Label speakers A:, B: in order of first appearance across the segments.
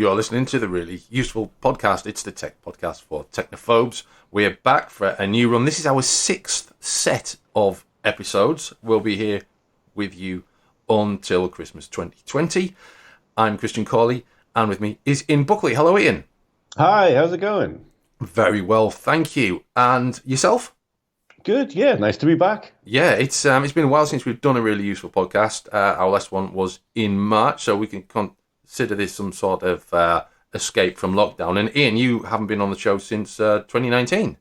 A: You're listening to the really useful podcast. It's the Tech Podcast for Technophobes. We're back for a new run. This is our 6th set of episodes. We'll be here with you until Christmas 2020. I'm Christian Cawley, and with me is Ian Buckley. Hello, Ian.
B: Hi, how's it going?
A: Very well, thank you. And yourself?
B: Good, yeah, nice to be back.
A: Yeah, it's been a while since we've done a really useful podcast. Our last one was in March, so we can consider this some sort of escape from lockdown. And Ian, you haven't been on the show since 2019.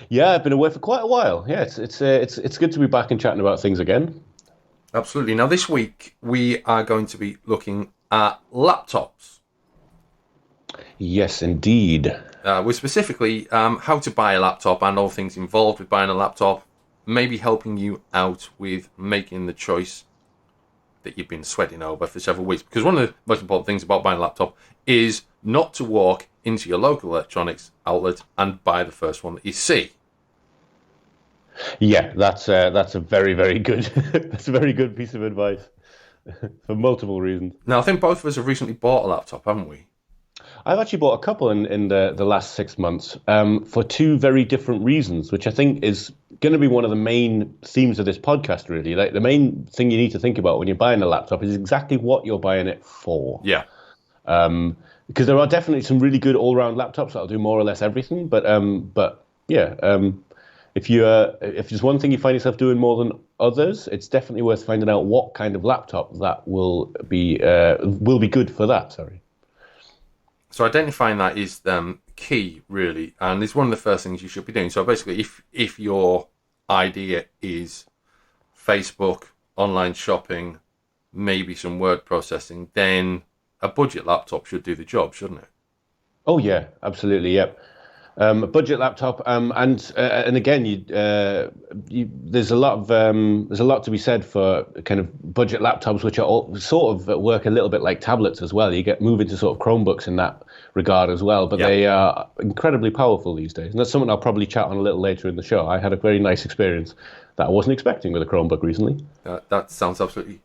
B: Yeah, I've been away for quite a while. Yeah, it's good to be back and chatting about things again.
A: Absolutely. Now, this week we are going to be looking at laptops.
B: Yes, indeed.
A: We're specifically how to buy a laptop and all things involved with buying a laptop, maybe helping you out with making the choice that you've been sweating over for several weeks. Because one of the most important things about buying a laptop is not to walk into your local electronics outlet and buy the first one that you see.
B: Yeah, that's a very, very good that's a very good piece of advice for multiple reasons.
A: Now, I think both of us have recently bought a laptop, haven't we?
B: I've actually bought a couple in the last 6 months for two very different reasons, which I think is going to be one of the main themes of this podcast, really. Like, the main thing you need to think about when you're buying a laptop is exactly what you're buying it for.
A: Yeah.
B: Because there are definitely some really good all-round laptops that'll do more or less everything. But if there's one thing you find yourself doing more than others, it's definitely worth finding out what kind of laptop that will be good for that. Sorry.
A: So identifying that is key, really, and it's one of the first things you should be doing. So basically, if your idea is Facebook, online shopping, maybe some word processing, then a budget laptop should do the job, shouldn't it?
B: Oh yeah, absolutely. Yep. A budget laptop, and again, there's a lot to be said for kind of budget laptops, which are all, sort of work a little bit like tablets as well. You move into sort of Chromebooks in that regard as well, but They are incredibly powerful these days, and that's something I'll probably chat on a little later in the show. I had a very nice experience that I wasn't expecting with a Chromebook recently.
A: That sounds absolutely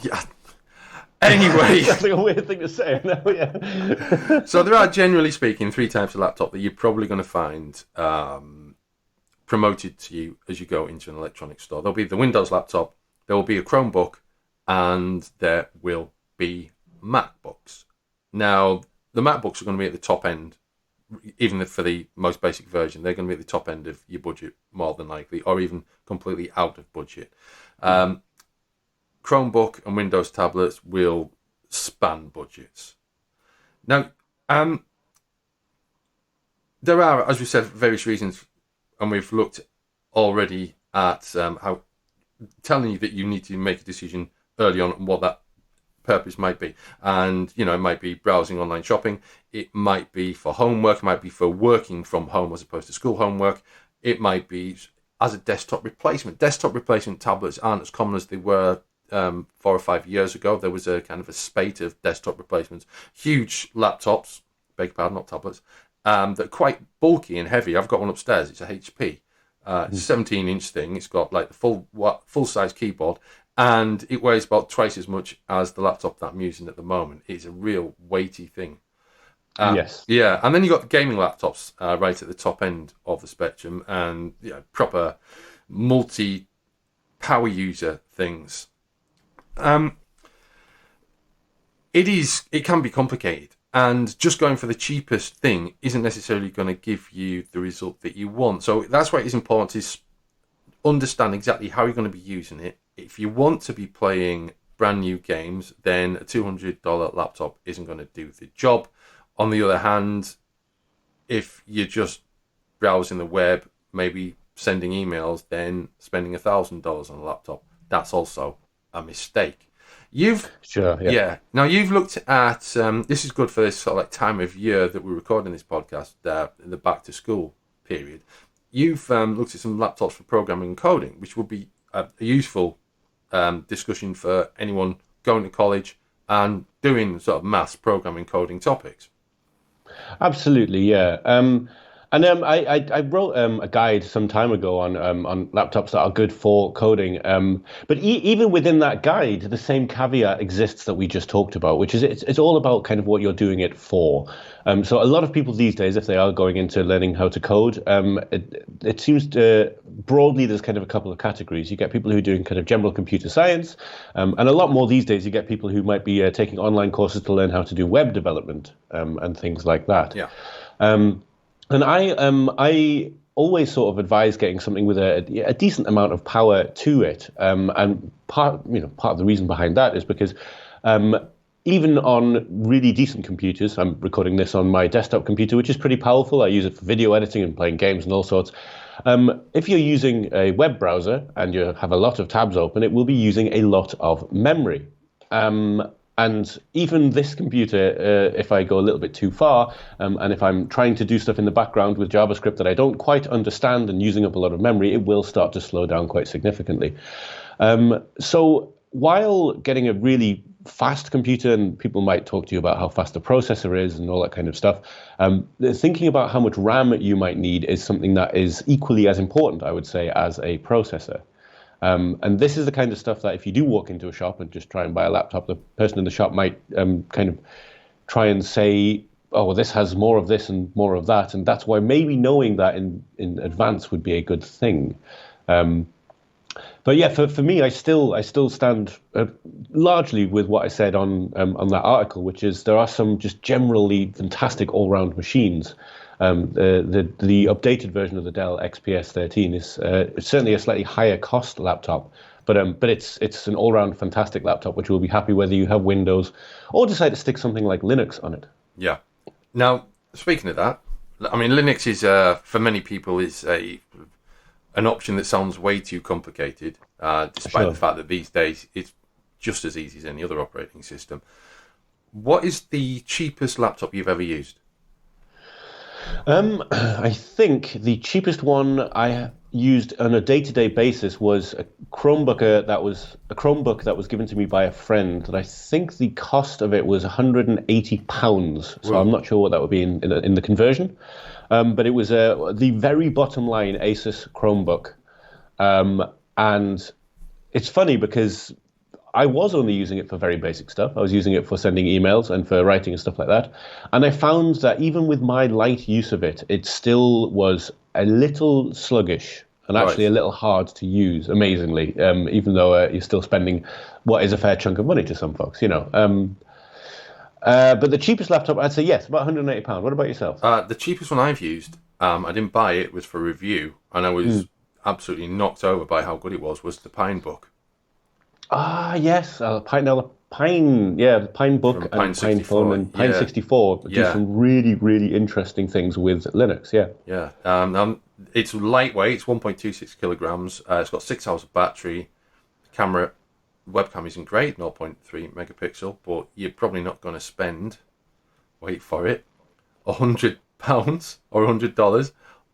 A: yeah. Anyway,
B: that's like a weird thing to say. No, yeah.
A: So there are, generally speaking, 3 types of laptop that you're probably going to find promoted to you as you go into an electronics store. There'll be the Windows laptop, there will be a Chromebook, and there will be MacBooks. Now, the MacBooks are going to be at the top end, even for the most basic version. They're going to be at the top end of your budget, more than likely, or even completely out of budget. Chromebook and Windows tablets will span budgets. Now, there are, as we said, various reasons, and we've looked already at how telling you that you need to make a decision early on what that purpose might be. And, it might be browsing online shopping, it might be for homework, it might be for working from home as opposed to school homework, it might be as a desktop replacement. Desktop replacement tablets aren't as common as they were 4 or 5 years ago. There was a kind of a spate of desktop replacements, huge laptops, beg your pardon, not tablets, that are quite bulky and heavy. I've got one upstairs. It's a HP. It's a 17-inch thing. It's got like the full-size keyboard, and it weighs about twice as much as the laptop that I'm using at the moment. It's a real weighty thing.
B: Yes.
A: Yeah, and then you've got the gaming laptops right at the top end of the spectrum, and proper multi-power user things. It can be complicated, and just going for the cheapest thing isn't necessarily going to give you the result that you want. So that's why it is important to understand exactly how you're going to be using it. If you want to be playing brand new games, then a $200 laptop isn't going to do the job. On the other hand, if you're just browsing the web, maybe sending emails, then spending $1,000 on a laptop, that's also a mistake.
B: Sure, yeah.
A: Now you've looked at this is good for this sort of like time of year that we're recording this podcast, in the back to school period. You've looked at some laptops for programming and coding, which would be a useful discussion for anyone going to college and doing sort of maths, programming, coding topics.
B: Absolutely, yeah. And I wrote a guide some time ago on laptops that are good for coding. But even within that guide, the same caveat exists that we just talked about, which is it's all about kind of what you're doing it for. So a lot of people these days, if they are going into learning how to code, it seems to broadly there's kind of a couple of categories. You get people who are doing kind of general computer science, and a lot more these days you get people who might be taking online courses to learn how to do web development and things like that.
A: Yeah.
B: And I always sort of advise getting something with a decent amount of power to it. And part of the reason behind that is because even on really decent computers, I'm recording this on my desktop computer, which is pretty powerful. I use it for video editing and playing games and all sorts. If you're using a web browser and you have a lot of tabs open, it will be using a lot of memory. And even this computer, if I go a little bit too far, and if I'm trying to do stuff in the background with JavaScript that I don't quite understand and using up a lot of memory, it will start to slow down quite significantly. So while getting a really fast computer, and people might talk to you about how fast the processor is and all that kind of stuff, thinking about how much RAM you might need is something that is equally as important, I would say, as a processor. And this is the kind of stuff that if you do walk into a shop and just try and buy a laptop, the person in the shop might kind of try and say, oh, well, this has more of this and more of that. And that's why maybe knowing that in advance would be a good thing. But yeah, for me, I still stand largely with what I said on that article, which is there are some just generally fantastic all-round machines. The updated version of the Dell XPS 13 is certainly a slightly higher cost laptop, but it's an all-round fantastic laptop, which will be happy whether you have Windows or decide to stick something like Linux on it.
A: Yeah. Now, speaking of that, I mean, Linux is for many people is an option that sounds way too complicated, despite the fact that these days it's just as easy as any other operating system. What is the cheapest laptop you've ever used?
B: I think the cheapest one I used on a day-to-day basis was a Chromebook that was given to me by a friend. And I think the cost of it was £180. So I'm not sure what that would be in the conversion. But it was the very bottom line Asus Chromebook. And it's funny because I was only using it for very basic stuff. I was using it for sending emails and for writing and stuff like that. And I found that even with my light use of it, it still was a little sluggish and actually a little hard to use, amazingly, even though you're still spending what is a fair chunk of money to some folks, you know. But the cheapest laptop, I'd say yes, about £180. What about yourself?
A: The cheapest one I've used, I didn't buy it, was for review, and I was absolutely knocked over by how good it was the Pinebook.
B: Ah, yes, the Pinebook and Pine Phone and Pine 64 do some really, really interesting things with Linux,
A: Yeah. It's lightweight, it's 1.26 kilograms, it's got 6 hours of battery, webcam isn't great, 0.3 megapixel, but you're probably not going to spend, wait for it, £100 or $100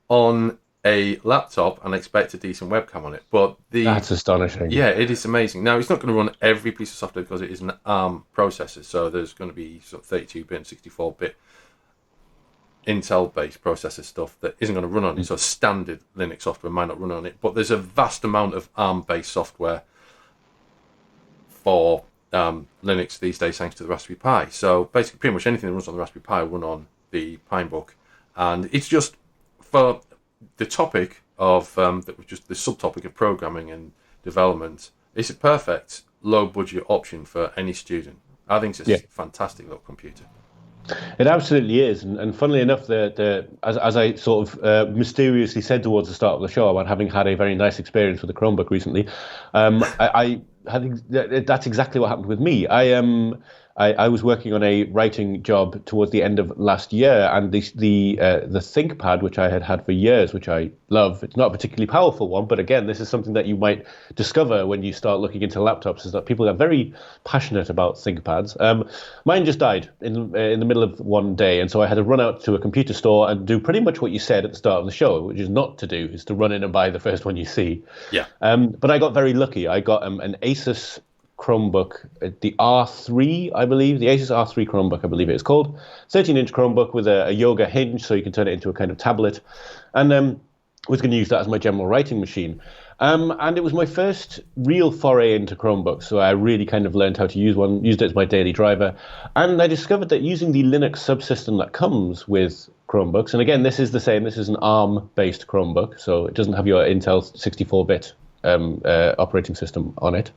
A: on a laptop and expect a decent webcam on it. But
B: that's astonishing.
A: Yeah, it is amazing. Now, it's not going to run every piece of software because it is an ARM processor, so there's going to be sort of 32-bit and 64-bit Intel-based processor stuff that isn't going to run on it. So standard Linux software might not run on it, but there's a vast amount of ARM-based software for Linux these days, thanks to the Raspberry Pi. So basically, pretty much anything that runs on the Raspberry Pi will run on the Pinebook, and it's just for the topic of that was just the subtopic of programming and development. It's a perfect low-budget option for any student. I think it's a fantastic little computer.
B: It absolutely is, and funnily enough, as I sort of mysteriously said towards the start of the show about having had a very nice experience with the Chromebook recently, I think that's exactly what happened with me. I was working on a writing job towards the end of last year, and the ThinkPad, which I had had for years, which I love, it's not a particularly powerful one, but again, this is something that you might discover when you start looking into laptops, is that people are very passionate about ThinkPads. Mine just died in the middle of one day, and so I had to run out to a computer store and do pretty much what you said at the start of the show, which is not to do, is to run in and buy the first one you see.
A: Yeah.
B: But I got very lucky. I got an Asus Chromebook, the R3, I believe, the Asus R3 Chromebook, I believe it is called. 13-inch Chromebook with a yoga hinge, so you can turn it into a kind of tablet. And was going to use that as my general writing machine. And it was my first real foray into Chromebooks, so I really kind of learned how to use one, used it as my daily driver. And I discovered that using the Linux subsystem that comes with Chromebooks, and again, this is the same, this is an ARM-based Chromebook, so it doesn't have your Intel 64-bit operating system on it.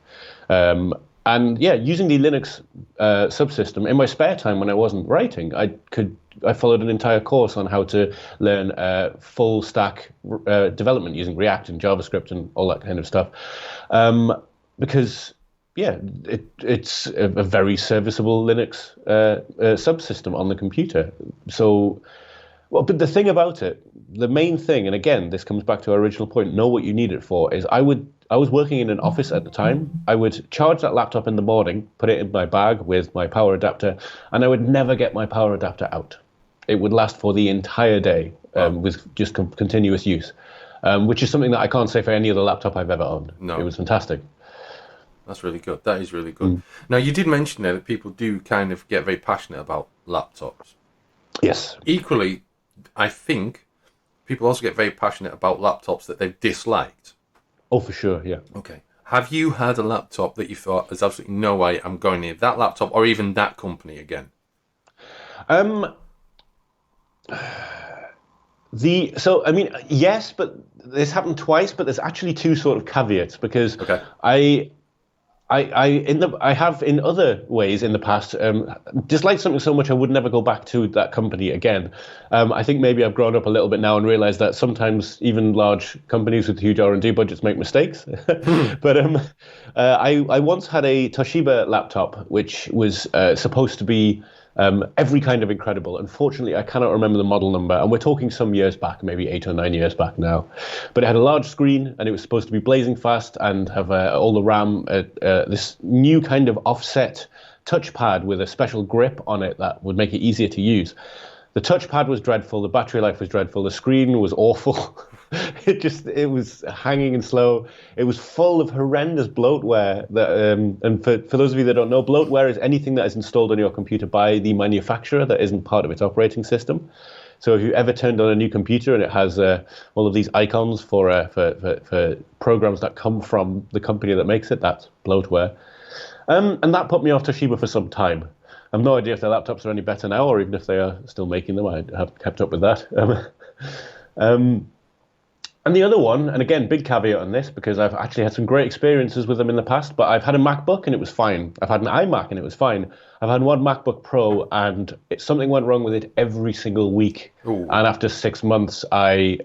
B: And yeah, using the Linux subsystem in my spare time when I wasn't writing, I followed an entire course on how to learn full stack development using React and JavaScript and all that kind of stuff. Because yeah, it's a very serviceable Linux subsystem on the computer. So, well, but the thing about it, the main thing, and again, this comes back to our original point, know what you need it for, is I was working in an office at the time. I would charge that laptop in the morning, put it in my bag with my power adapter, and I would never get my power adapter out. It would last for the entire day with just continuous use, which is something that I can't say for any other laptop I've ever owned.
A: No.
B: It was fantastic.
A: That's really good. That is really good. Now, you did mention there that people do kind of get very passionate about laptops.
B: Yes.
A: Equally, I think people also get very passionate about laptops that they've disliked.
B: Oh, for sure, yeah.
A: Okay. Have you had a laptop that you thought, there's absolutely no way I'm going near that laptop or even that company again? Yes, but this happened twice, but there's actually two sort of caveats because Okay.
B: I have in other ways in the past disliked something so much I would never go back to that company again. I think maybe I've grown up a little bit now and realized that sometimes even large companies with huge R&D budgets make mistakes. But I once had a Toshiba laptop which was supposed to be every kind of incredible. Unfortunately, I cannot remember the model number, and we're talking some years back, maybe 8 or 9 years back now. But it had a large screen, and it was supposed to be blazing fast and have all the RAM, this new kind of offset touchpad with a special grip on it that would make it easier to use. The touchpad was dreadful, the battery life was dreadful, the screen was awful. It was hanging and slow. It was full of horrendous bloatware. And for those of you that don't know, bloatware is anything that is installed on your computer by the manufacturer that isn't part of its operating system. So if you ever turned on a new computer and it has all of these icons for programs that come from the company that makes it, that's bloatware. And that put me off Toshiba for some time. I have no idea if their laptops are any better now, or even if they are still making them. I haven't kept up with that. And the other one, and again, big caveat on this, because I've actually had some great experiences with them in the past, but I've had a MacBook and it was fine. I've had an iMac and it was fine. I've had one MacBook Pro and something went wrong with it every single week.
A: Ooh.
B: And after 6 months, I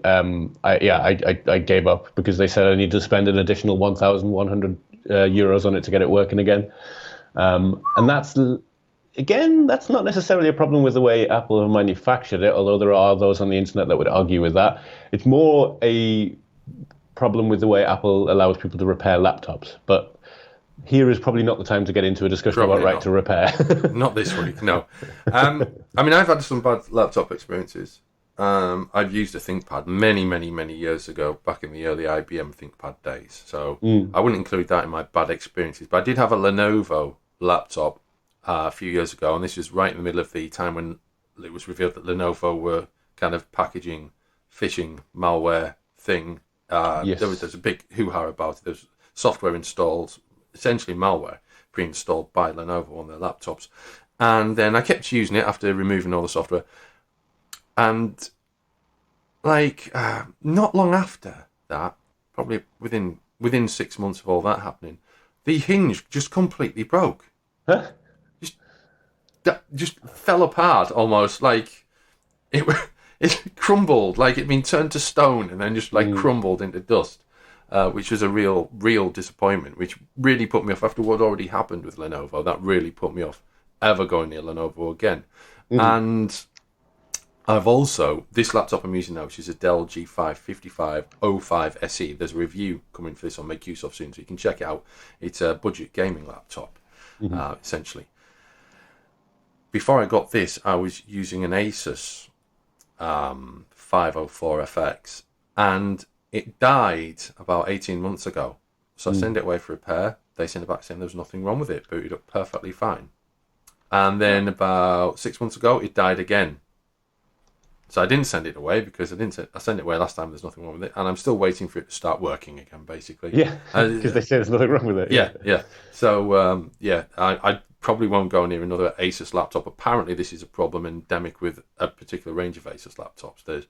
B: gave up because they said I need to spend an additional 1,100 euros on it to get it working again. And that's not necessarily a problem with the way Apple have manufactured it, although there are those on the internet that would argue with that. It's more a problem with the way Apple allows people to repair laptops. But here is probably not the time to get into a discussion about right to repair.
A: Not this week, no. I've had some bad laptop experiences. I've used a ThinkPad many, many, many years ago, back in the early IBM ThinkPad days. So I wouldn't include that in my bad experiences. But I did have a Lenovo laptop a few years ago, and this was right in the middle of the time when it was revealed that Lenovo were kind of packaging phishing malware thing.
B: Yes.
A: There was a big hoo-ha about it. There was software installed, essentially malware, pre-installed by Lenovo on their laptops. And then I kept using it after removing all the software. And not long after that, probably within 6 months of all that happening, the hinge just completely broke.
B: Huh?
A: Just fell apart almost, like it crumbled, like it'd been turned to stone and then just crumbled into dust, which was a real disappointment, which really put me off after what already happened with Lenovo. That really put me off ever going near Lenovo again. And I've also, this laptop I'm using now, which is a Dell G5 5505 SE. There's a review coming for this on MakeUseOf soon, so you can check it out. It's a budget gaming laptop, essentially. Before I got this, I was using an Asus 504FX, and it died about 18 months ago. So I sent it away for repair, they sent it back saying there was nothing wrong with it, booted up perfectly fine. And then about 6 months ago, it died again. So I didn't send it away because I sent it away last time. There's nothing wrong with it, and I'm still waiting for it to start working again. Basically,
B: Yeah, because they say there's nothing wrong with it.
A: Yeah. So I probably won't go near another Asus laptop. Apparently, this is a problem endemic with a particular range of Asus laptops.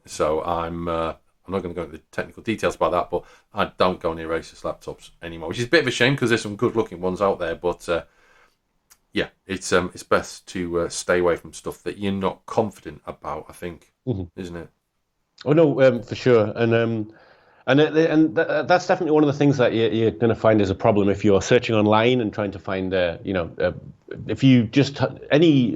A: So I'm not going to go into the technical details about that, but I don't go near Asus laptops anymore, which is a bit of a shame because there's some good-looking ones out there, but. It's best to stay away from stuff that you're not confident about. I think, isn't it?
B: Oh no, for sure, and that's definitely one of the things that you're going to find is a problem if you're searching online and trying to find, if you just any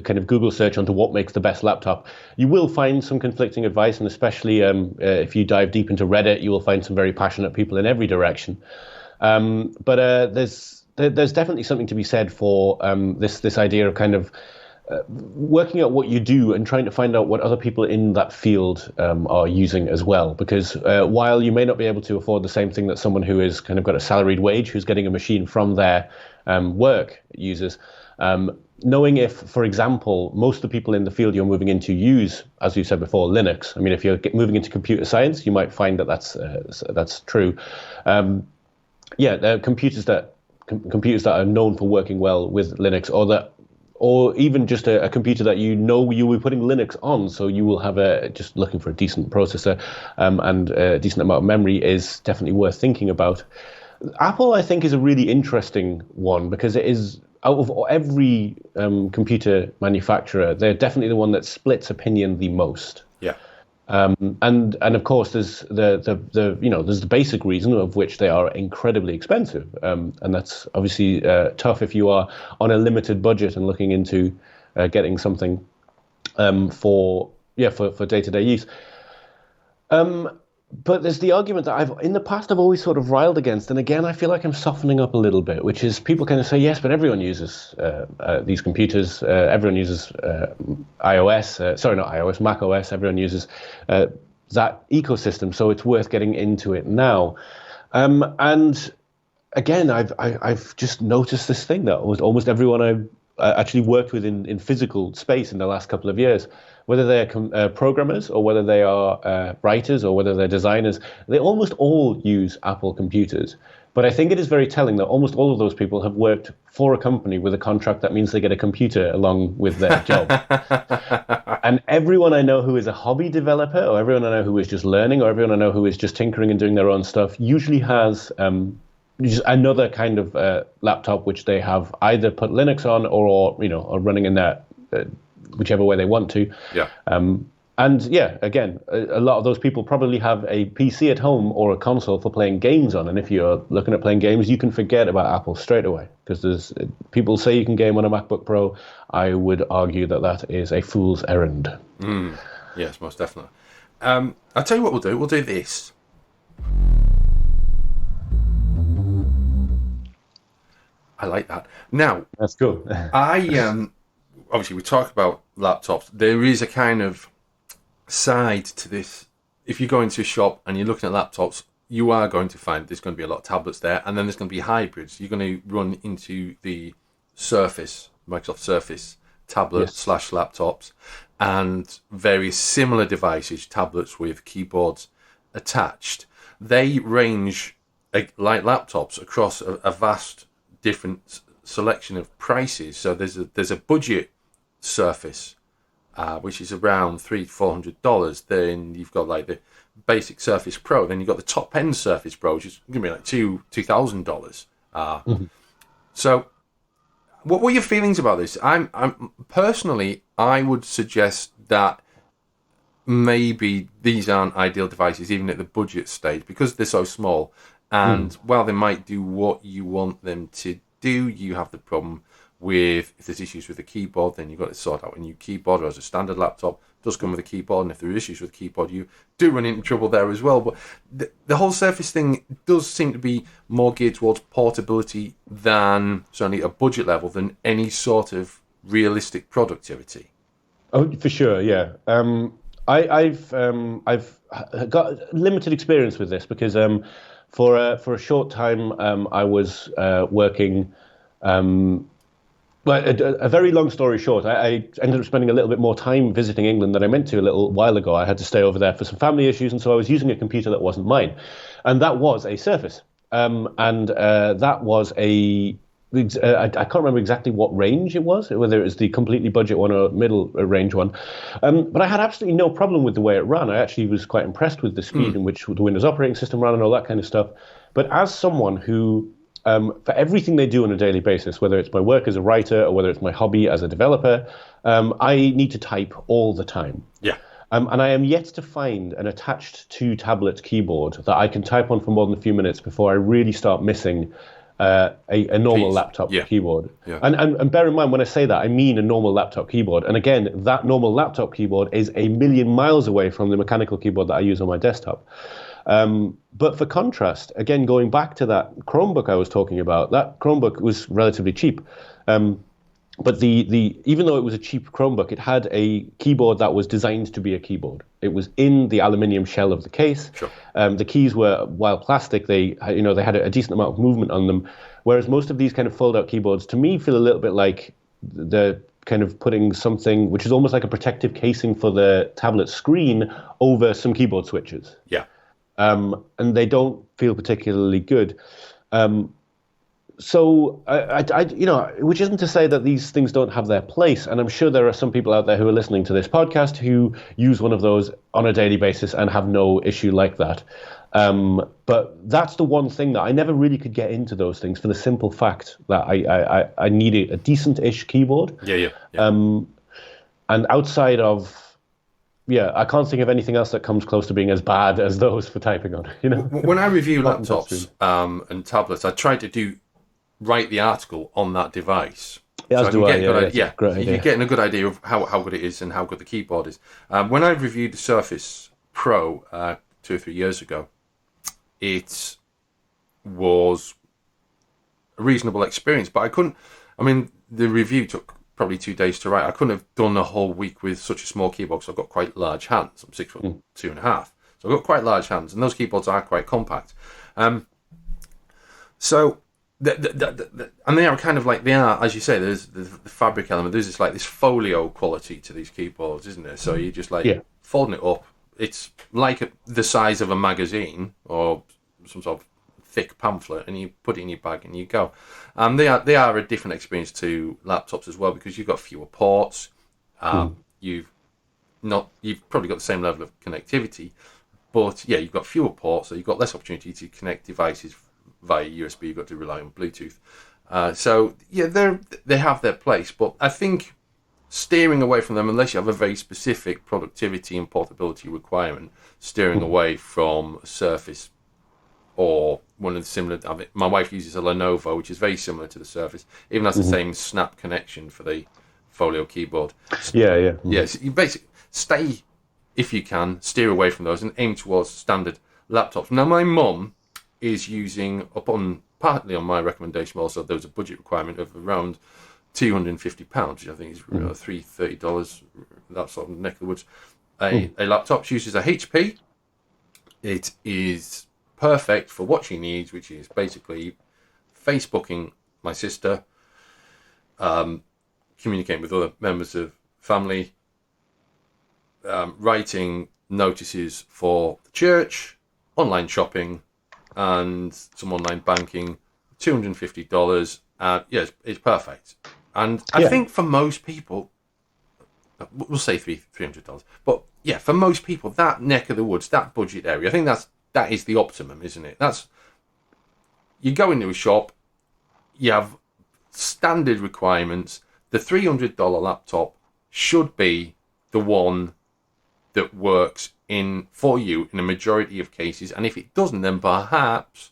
B: kind of Google search onto what makes the best laptop, you will find some conflicting advice, and especially if you dive deep into Reddit, you will find some very passionate people in every direction. But there's definitely something to be said for this idea of kind of working out what you do and trying to find out what other people in that field are using as well. Because while you may not be able to afford the same thing that someone who is kind of got a salaried wage, who's getting a machine from their work uses, knowing if, for example, most of the people in the field you're moving into use, as you said before, Linux. I mean, if you're moving into computer science, you might find that that's true. There are computers that are known for working well with Linux, or even just a computer that you will be putting Linux on, so you will have just looking for a decent processor and a decent amount of memory is definitely worth thinking about. Apple, I think, is a really interesting one because it is, out of every computer manufacturer, they're definitely the one that splits opinion the most.
A: Yeah.
B: And of course there's there's the basic reason of which they are incredibly expensive, and that's obviously tough if you are on a limited budget and looking into getting something for day-to-day use. But there's the argument that in the past I've always sort of riled against, and again I feel like I'm softening up a little bit, which is people kind of say, yes, but everyone uses these computers, everyone uses Mac OS, everyone uses that ecosystem, so it's worth getting into it now. And again, I've just noticed this thing that almost everyone I've actually worked with in physical space in the last couple of years, whether they're programmers or whether they are writers or whether they're designers, they almost all use Apple computers. But I think it is very telling that almost all of those people have worked for a company with a contract that means they get a computer along with their job. And everyone I know who is a hobby developer, or everyone I know who is just learning, or everyone I know who is just tinkering and doing their own stuff, usually has just another kind of laptop which they have either put Linux on or running in there whichever way they want to.
A: Yeah.
B: And yeah, again, a lot of those people probably have a PC at home or a console for playing games on. And if you're looking at playing games, you can forget about Apple straight away, because people say you can game on a MacBook Pro. I would argue that is a fool's errand.
A: Yes, most definitely. I'll tell you what we'll do. We'll do this. I like that. Now,
B: that's cool.
A: Obviously, we talk about laptops. There is a kind of side to this. If you go into a shop and you're looking at laptops, you are going to find there's going to be a lot of tablets there, and then there's going to be hybrids. You're going to run into the Surface, Microsoft Surface tablets / laptops, and various similar devices, tablets with keyboards attached. They range, like laptops, across a vast different selection of prices. So there's a budget Surface, which is around $300-400. Then you've got like the basic Surface Pro. Then you've got the top end Surface Pro, which is going to be like $2,000. So, what were your feelings about this? I'm personally, I would suggest that maybe these aren't ideal devices, even at the budget stage, because they're so small. And while they might do what you want them to do, you have the problem with, if there's issues with the keyboard, then you've got to sort out a new keyboard, or as a standard laptop, it does come with a keyboard, and if there are issues with the keyboard, you do run into trouble there as well. But the whole Surface thing does seem to be more geared towards portability than, certainly at budget level, than any sort of realistic productivity.
B: Oh, for sure, yeah. I've got limited experience with this because For a short time, I was working. Well, a very long story short, I ended up spending a little bit more time visiting England than I meant to a little while ago. I had to stay over there for some family issues, and so I was using a computer that wasn't mine, and that was a Surface, and that was a. I can't remember exactly what range it was, whether it was the completely budget one or middle range one. But I had absolutely no problem with the way it ran. I actually was quite impressed with the speed in which the Windows operating system ran and all that kind of stuff. But as someone who, for everything they do on a daily basis, whether it's my work as a writer or whether it's my hobby as a developer, I need to type all the time.
A: Yeah.
B: And I am yet to find an attached to tablet keyboard that I can type on for more than a few minutes before I really start missing a normal laptop keyboard.
A: Yeah.
B: And bear in mind, when I say that, I mean a normal laptop keyboard. And again, that normal laptop keyboard is a million miles away from the mechanical keyboard that I use on my desktop. But for contrast, again, going back to that Chromebook I was talking about, that Chromebook was relatively cheap. But even though it was a cheap Chromebook, it had a keyboard that was designed to be a keyboard. It was in the aluminium shell of the case.
A: Sure.
B: The keys were, while plastic, they had a decent amount of movement on them. Whereas most of these kind of fold-out keyboards, to me, feel a little bit like the kind of putting something which is almost like a protective casing for the tablet screen over some keyboard switches.
A: Yeah.
B: And they don't feel particularly good. So, which isn't to say that these things don't have their place. And I'm sure there are some people out there who are listening to this podcast who use one of those on a daily basis and have no issue like that. But that's the one thing that I never really could get into those things for the simple fact that I need a decent-ish keyboard.
A: Yeah.
B: And outside of, I can't think of anything else that comes close to being as bad as those for typing on.
A: When I review laptops and tablets, I try to write the article on that device.
B: Yeah,
A: so
B: great idea.
A: You're getting a good idea of how good it is and how good the keyboard is. When I reviewed the Surface Pro 2 or 3 years ago, it was a reasonable experience, but the review took probably 2 days to write. I couldn't have done a whole week with such a small keyboard, so I've got quite large hands. I'm 6'2.5", so I've got quite large hands, and those keyboards are quite compact. So and they are kind of like, they are, as you say, there's the fabric element, there's this folio quality to these keyboards, isn't there? So you just folding it up, it's like the size of a magazine or some sort of thick pamphlet, and you put it in your bag and you go. They are a different experience to laptops as well, because you've got fewer ports. You've probably got the same level of connectivity, but you've got fewer ports, so you've got less opportunity to connect devices via USB. You've got to rely on Bluetooth. They have their place, but I think steering away from them, unless you have a very specific productivity and portability requirement, steering away from Surface or one of the similar. My wife uses a Lenovo, which is very similar to the Surface, even has the same snap connection for the folio keyboard. So you basically stay, if you can, steer away from those and aim towards standard laptops. Now, my mum is using, partly on my recommendation, also there was a budget requirement of around £250, which I think is $330, that sort of neck of the woods. A laptop. She uses a HP. It is perfect for what she needs, which is basically Facebooking my sister, communicating with other members of family, writing notices for the church, online shopping, and some online banking. $250. It's perfect. And I think for most people, we'll say $300. But for most people, that neck of the woods, that budget area, I think that is the optimum, isn't it? You go into a shop, you have standard requirements. The $300 laptop should be the one that works for you in a majority of cases, and if it doesn't, then perhaps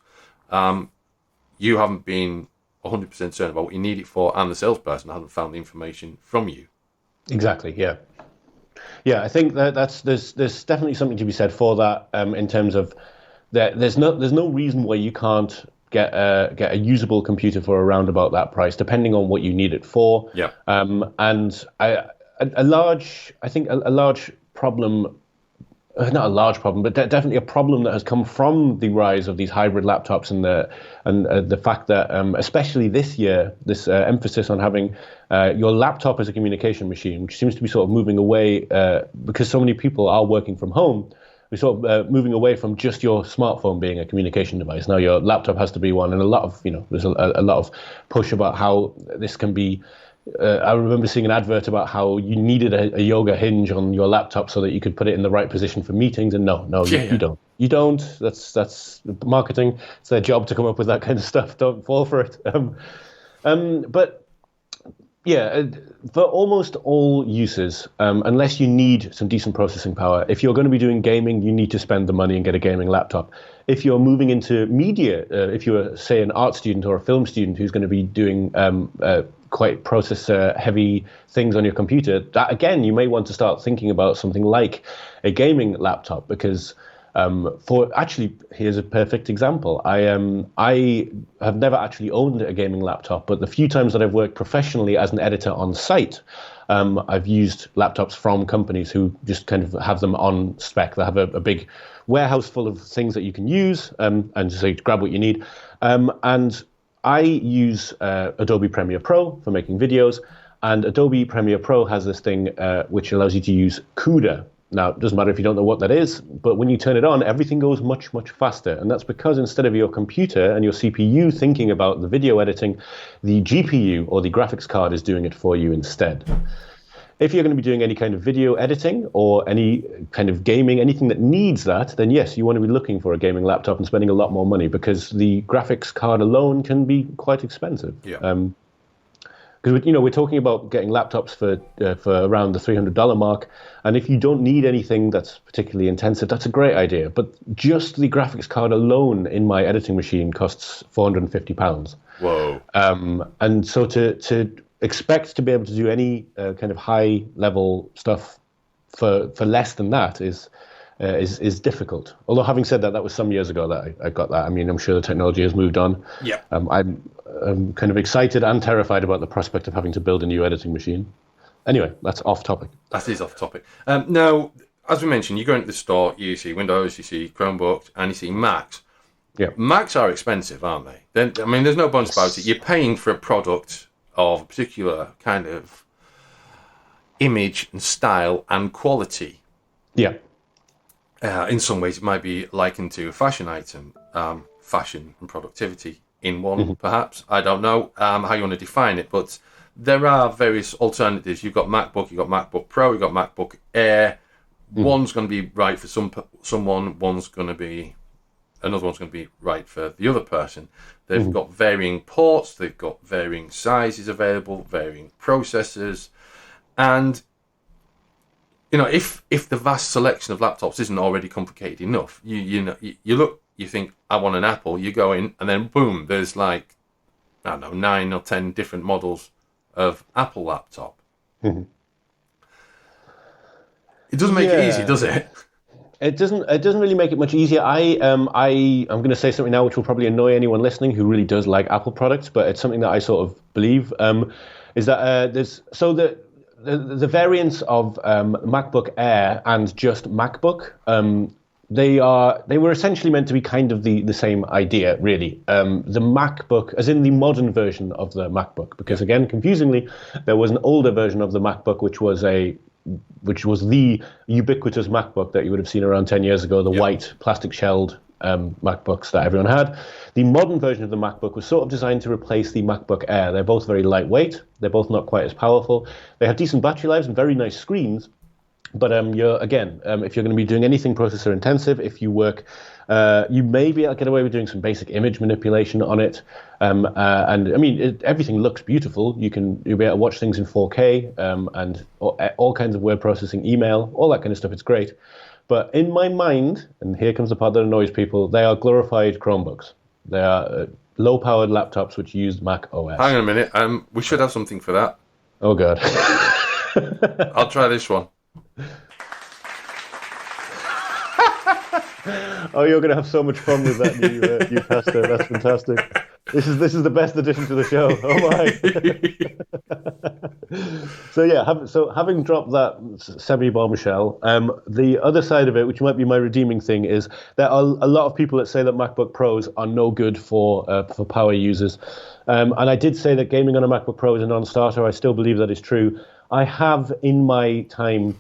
A: you haven't been 100% certain about what you need it for, and the salesperson hasn't found the information from you.
B: Exactly. I think there's definitely something to be said for that, in terms of that there's no reason why you can't get a usable computer for around about that price, depending on what you need it for. And a large problem not a large problem, but definitely a problem that has come from the rise of these hybrid laptops and the fact that, especially this year, this emphasis on having your laptop as a communication machine, which seems to be sort of moving away because so many people are working from home. We're sort of moving away from just your smartphone being a communication device. Now your laptop has to be one, and a lot of there's a lot of push about how this can be. I remember seeing an advert about how you needed a yoga hinge on your laptop so that you could put it in the right position for meetings. And no, you don't. You don't. That's marketing. It's their job to come up with that kind of stuff. Don't fall for it. But yeah, for almost all uses, unless you need some decent processing power, if you're going to be doing gaming, you need to spend the money and get a gaming laptop. If you're moving into media, if you're, say, an art student or a film student who's going to be doing quite processor-heavy things on your computer, that, again, you may want to start thinking about something like a gaming laptop because here's a perfect example. I have never actually owned a gaming laptop, but the few times that I've worked professionally as an editor on site, I've used laptops from companies who just kind of have them on spec. They have a big warehouse full of things that you can use and just say, grab what you need. And I use Adobe Premiere Pro for making videos, and Adobe Premiere Pro has this thing which allows you to use CUDA. Now, it doesn't matter if you don't know what that is, but when you turn it on, everything goes much, much faster. And that's because instead of your computer and your CPU thinking about the video editing, the GPU or the graphics card is doing it for you instead. If you're going to be doing any kind of video editing or any kind of gaming, anything that needs that, then yes, you want to be looking for a gaming laptop and spending a lot more money because the graphics card alone can be quite expensive.
A: Yeah.
B: Because we're talking about getting laptops for around the $300 mark, and if you don't need anything that's particularly intensive, that's a great idea. But just the graphics card alone in my editing machine costs £450.
A: Whoa!
B: And so to expect to be able to do any kind of high level stuff for less than that is difficult. Although having said that, that was some years ago that I got that. I mean, I'm sure the technology has moved on.
A: Yeah.
B: I'm kind of excited and terrified about the prospect of having to build a new editing machine. Anyway, that's off topic.
A: That is off topic. Now, as we mentioned, you go into the store, you see Windows, you see Chromebooks, and you see Macs.
B: Yeah.
A: Macs are expensive, aren't they? There's no bones about it. You're paying for a product of a particular kind of image and style and quality.
B: Yeah.
A: In some ways, it might be likened to a fashion item, fashion and productivity in one, perhaps. I don't know how you want to define it, but there are various alternatives. You've got MacBook, you've got MacBook Pro, you've got MacBook Air. One's going to be right for someone, another one's going to be right for the other person. They've got varying ports, they've got varying sizes available, varying processors, and if the vast selection of laptops isn't already complicated enough, you look, you think, I want an Apple, you go in, and then boom, there's like, I don't know, 9 or 10 different models of Apple laptop. It doesn't make it easy, does it?
B: It doesn't really make it much easier. I'm going to say something now which will probably annoy anyone listening who really does like Apple products, but it's something that I sort of believe is that the variants of MacBook Air and just MacBook, they were essentially meant to be kind of the same idea, really. The MacBook, as in the modern version of the MacBook, because again, confusingly, there was an older version of the MacBook which was the ubiquitous MacBook that you would have seen around 10 years ago, the white plastic-shelled MacBooks that everyone had. The modern version of the MacBook was sort of designed to replace the MacBook Air. They're both very lightweight. They're both not quite as powerful. They have decent battery lives and very nice screens. But if you're going to be doing anything processor intensive, if you work, you may be able to get away with doing some basic image manipulation on it. And I mean, everything looks beautiful. You'll be able to watch things in 4K and all kinds of word processing, email, all that kind of stuff. It's great. But in my mind, and here comes the part that annoys people, they are glorified Chromebooks. They are low-powered laptops which use Mac OS.
A: Hang on a minute. We should have something for that.
B: Oh, God.
A: I'll try this one.
B: Oh, you're going to have so much fun with that new pasta. That's fantastic. This is the best addition to the show. Oh my! So yeah, having dropped that semi bombshell, the other side of it, which might be my redeeming thing, is there are a lot of people that say that MacBook Pros are no good for power users, and I did say that gaming on a MacBook Pro is a non-starter. I still believe that is true. I have in my time,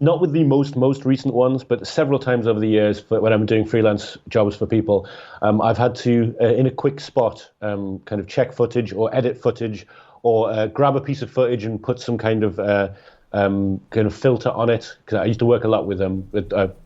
B: not with the most recent ones, but several times over the years when I'm doing freelance jobs for people, I've had to, in a quick spot, kind of check footage or edit footage or grab a piece of footage and put some kind of filter on it. Because I used to work a lot with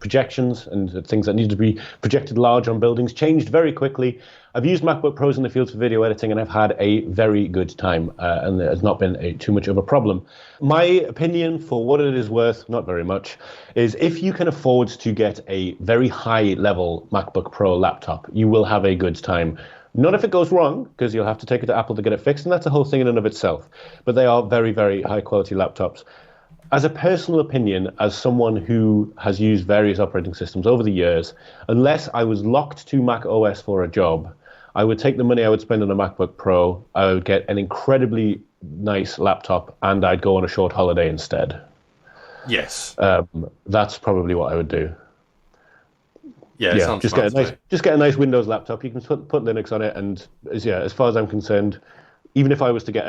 B: projections and things that needed to be projected large on buildings, changed very quickly. I've used MacBook Pros in the field for video editing, and I've had a very good time, and it has not been too much of a problem. My opinion, for what it is worth, not very much, is if you can afford to get a very high-level MacBook Pro laptop, you will have a good time. Not if it goes wrong, because you'll have to take it to Apple to get it fixed, and that's a whole thing in and of itself. But they are very, very high-quality laptops. As a personal opinion, as someone who has used various operating systems over the years, unless I was locked to Mac OS for a job, I would take the money I would spend on a MacBook Pro, I would get an incredibly nice laptop, and I'd go on a short holiday instead.
A: Yes.
B: That's probably what I would do.
A: Yeah,
B: just get a nice Windows laptop. You can put Linux on it, and as far as I'm concerned, even if I was to get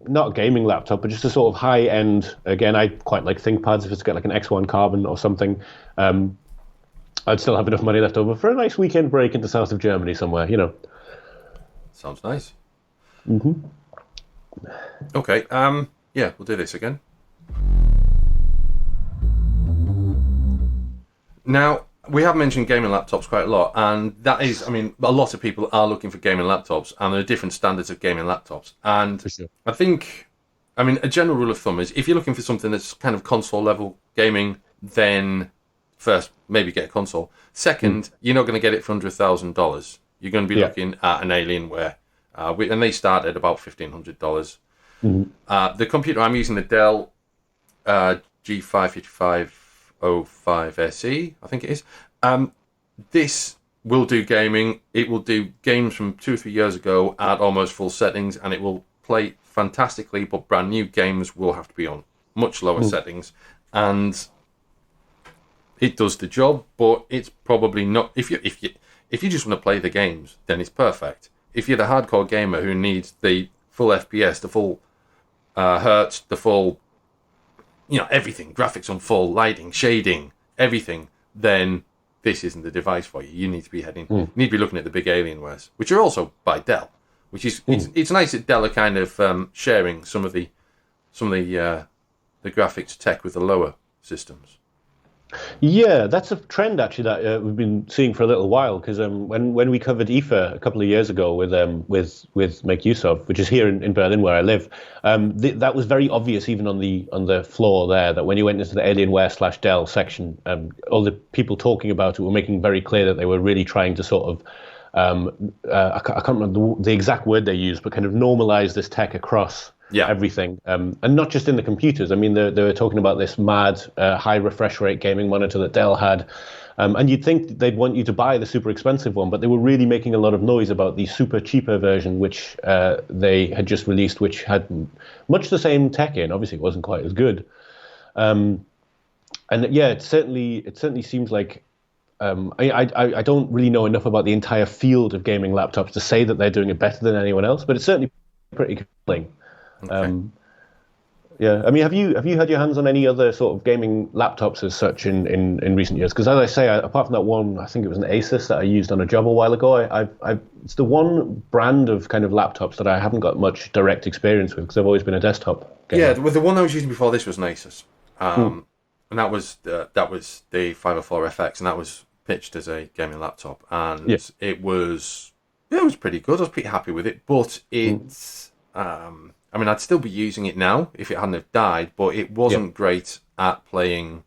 B: not a gaming laptop, but just a sort of high end. Again, I quite like ThinkPads. If it's got like an X1 Carbon or something, I'd still have enough money left over for a nice weekend break into south of Germany somewhere.
A: Sounds nice.
B: Mm-hmm.
A: Okay. Yeah, we'll do this again. Now, we have mentioned gaming laptops quite a lot, and that is, I mean, a lot of people are looking for gaming laptops, and there are different standards of gaming laptops. And for sure. I think, I mean, a general rule of thumb is if you're looking for something that's kind of console level gaming, then first, maybe get a console. Second, you're not going to get it for under $1,000. You're going to be looking at an Alienware, and they start at about $1,500. The computer I'm using, the Dell G55505 SE, I think it is. This will do gaming. It will do games from 2 or 3 years ago at almost full settings, and it will play fantastically. But brand new games will have to be on much lower settings, and it does the job. But it's probably not. If you just want to play the games, then it's perfect. If you're the hardcore gamer who needs the full FPS, the full hertz, the full, everything, graphics on full, lighting, shading, everything, then this isn't the device for you. You need to be you need to be looking at the big Alienwares, which are also by Dell, which is it's nice that Dell are kind of sharing some of the graphics tech with the lower systems.
B: Yeah, that's a trend actually that we've been seeing for a little while. Because when we covered IFA a couple of years ago with Make Use Of, which is here in Berlin where I live, that was very obvious even on the floor there. That when you went into the Alienware / Dell section, all the people talking about it were making very clear that they were really trying to sort of I can't remember the exact word they used, but kind of normalize this tech across. Everything, and not just in the computers. I mean, they were talking about this mad high refresh rate gaming monitor that Dell had, and you'd think they'd want you to buy the super expensive one, but they were really making a lot of noise about the super cheaper version, which they had just released, which had much the same tech in. Obviously, it wasn't quite as good, and yeah, it certainly seems like. I don't really know enough about the entire field of gaming laptops to say that they're doing it better than anyone else, but it's certainly pretty compelling. Okay. Yeah, I mean, have you had your hands on any other sort of gaming laptops as such in recent years? Because as I say, apart from that one, I think it was an Asus that I used on a job a while ago. It's the one brand of kind of laptops that I haven't got much direct experience with because I've always been a desktop gamer.
A: Yeah, well, the one I was using before this was an Asus, and that was the 504FX, and that was pitched as a gaming laptop, and it was pretty good. I was pretty happy with it, but it's. I mean, I'd still be using it now if it hadn't have died, but it wasn't great at playing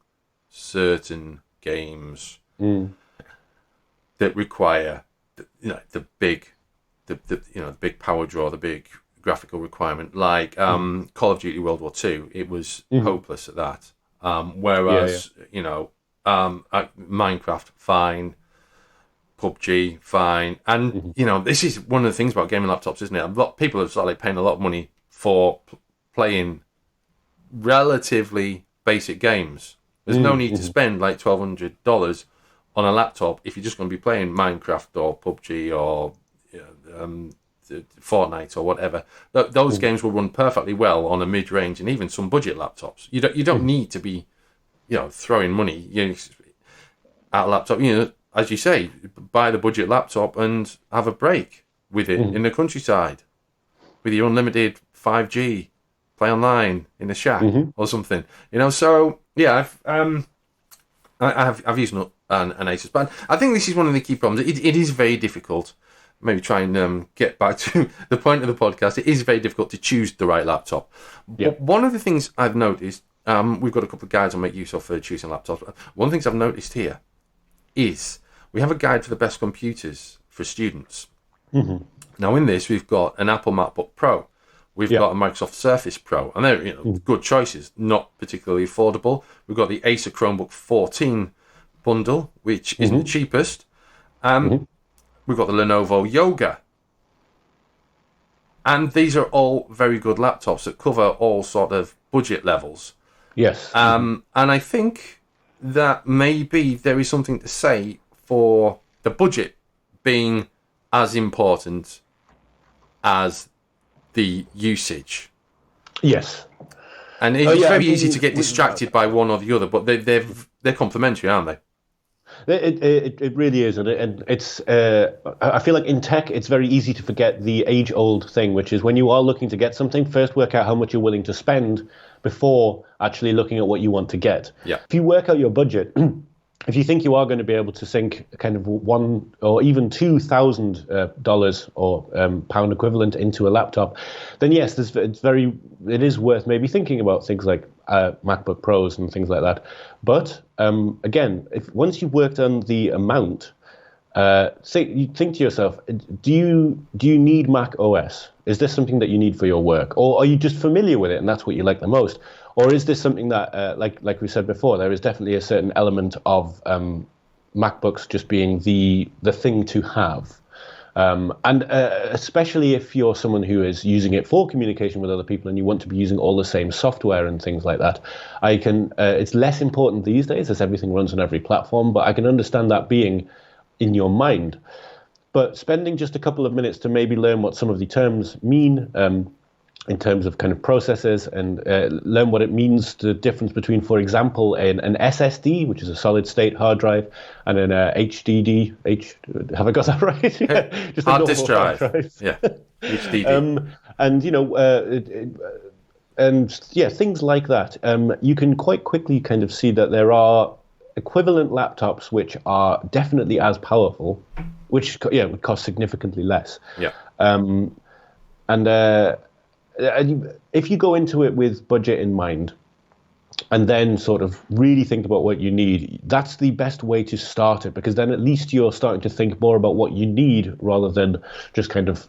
A: certain games that require, the big power draw, the big graphical requirement, like Call of Duty World War II. It was hopeless at that. Whereas Minecraft, fine. PUBG, fine. And, this is one of the things about gaming laptops, isn't it? A lot of people have started paying a lot of money for playing relatively basic games. There's no need to spend like $1,200 on a laptop if you're just going to be playing Minecraft or PUBG or Fortnite or whatever. Those games will run perfectly well on a mid-range and even some budget laptops. You don't need to be, throwing money at a laptop. As you say, buy the budget laptop and have a break with it in the countryside with your unlimited 5G. Play online in a shack or something. So yeah, I've used an Asus, but I think this is one of the key problems. It is very difficult. Maybe try and get back to the point of the podcast. It is very difficult to choose the right laptop.
B: Yep.
A: But one of the things I've noticed, we've got a couple of guides I'll make use of for choosing laptops. One of the things I've noticed here is we have a guide for the best computers for students. Now in this, we've got an Apple MacBook Pro. We've got a Microsoft Surface Pro, and they're good choices, not particularly affordable. We've got the Acer Chromebook 14 bundle, which isn't the cheapest. We've got the Lenovo Yoga. And these are all very good laptops that cover all sort of budget levels.
B: Yes.
A: And I think that maybe there is something to say for the budget being as important as the usage.
B: Yes.
A: And it's very easy to get distracted by one or the other, but they're complementary, aren't they?
B: It really is, and it's. I feel like in tech, it's very easy to forget the age-old thing, which is when you are looking to get something, first work out how much you're willing to spend before actually looking at what you want to get.
A: Yeah.
B: If you work out your budget, if you think you are going to be able to sink kind of $1,000 or even $2,000 or pound equivalent into a laptop, then yes, it is worth maybe thinking about things like MacBook Pros and things like that. But again, once you've worked on the amount, you think to yourself, do you need Mac OS? Is this something that you need for your work, or are you just familiar with it and that's what you like the most? Or is this something that, like we said before, there is definitely a certain element of MacBooks just being the thing to have, and especially if you're someone who is using it for communication with other people and you want to be using all the same software and things like that. It's less important these days as everything runs on every platform, but I can understand that being in your mind. But spending just a couple of minutes to maybe learn what some of the terms mean. In terms of kind of processes and learn what it means, the difference between, for example, an SSD, which is a solid state hard drive, and an HDD. Have I got that right?
A: Just hard disk drive. Yeah, HDD.
B: Things like that. You can quite quickly kind of see that there are equivalent laptops which are definitely as powerful, which would cost significantly less.
A: Yeah.
B: If you go into it with budget in mind and then sort of really think about what you need, that's the best way to start it, because then at least you're starting to think more about what you need rather than just kind of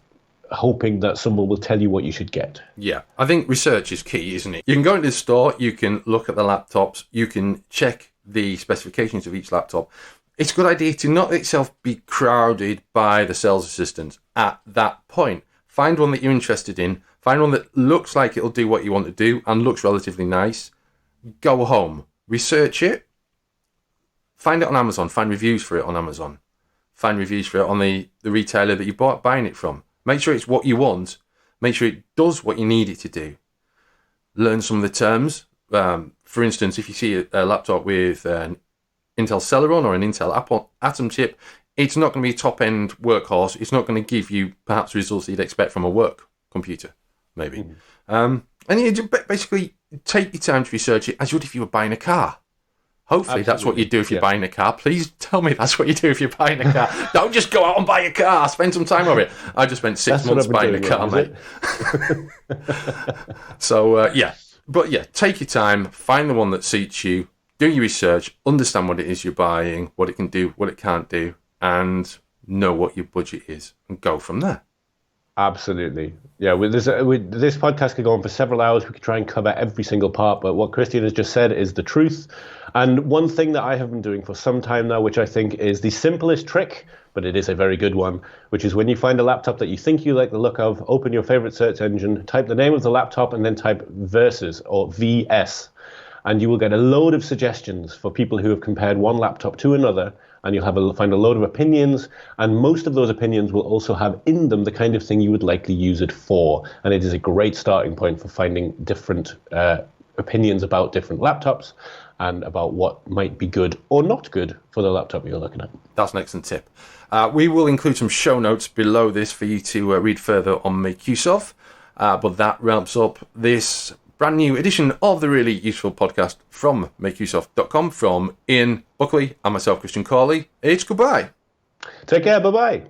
B: hoping that someone will tell you what you should get.
A: Yeah, I think research is key, isn't it? You can go into the store, you can look at the laptops, you can check the specifications of each laptop. It's a good idea to not let yourself be crowded by the sales assistant at that point. Find one that you're interested in. Find one that looks like it'll do what you want to do and looks relatively nice. Go home. Research it. Find it on Amazon. Find reviews for it on Amazon. Find reviews for it on the retailer that you're buying it from. Make sure it's what you want. Make sure it does what you need it to do. Learn some of the terms. For instance, if you see a laptop with an Intel Celeron or an Intel Atom chip, it's not going to be a top-end workhorse. It's not going to give you perhaps results that you'd expect from a work computer, maybe. And you basically take your time to research it as you would if you were buying a car. Hopefully that's what you do if you're buying a car. Please tell me that's what you do if you're buying a car. Don't just go out and buy a car. Spend some time on it. I just spent 6 months buying a car, mate. So, take your time. Find the one that suits you. Do your research. Understand what it is you're buying, what it can do, what it can't do, and know what your budget is, and go from there.
B: Absolutely. Yeah, this podcast could go on for several hours. We could try and cover every single part, but what Christian has just said is the truth. And one thing that I have been doing for some time now, which I think is the simplest trick, but it is a very good one, which is when you find a laptop that you think you like the look of, open your favorite search engine, type the name of the laptop, and then type versus or VS. And you will get a load of suggestions for people who have compared one laptop to another, and you'll find a load of opinions, and most of those opinions will also have in them the kind of thing you would likely use it for. And it is a great starting point for finding different opinions about different laptops and about what might be good or not good for the laptop you're looking at.
A: That's an excellent tip. We will include some show notes below this for you to read further on make use of. But that wraps up this brand new edition of the Really Useful Podcast from makeuseof.com from Ian Buckley and myself, Christian Cawley. It's goodbye.
B: Take care. Bye-bye.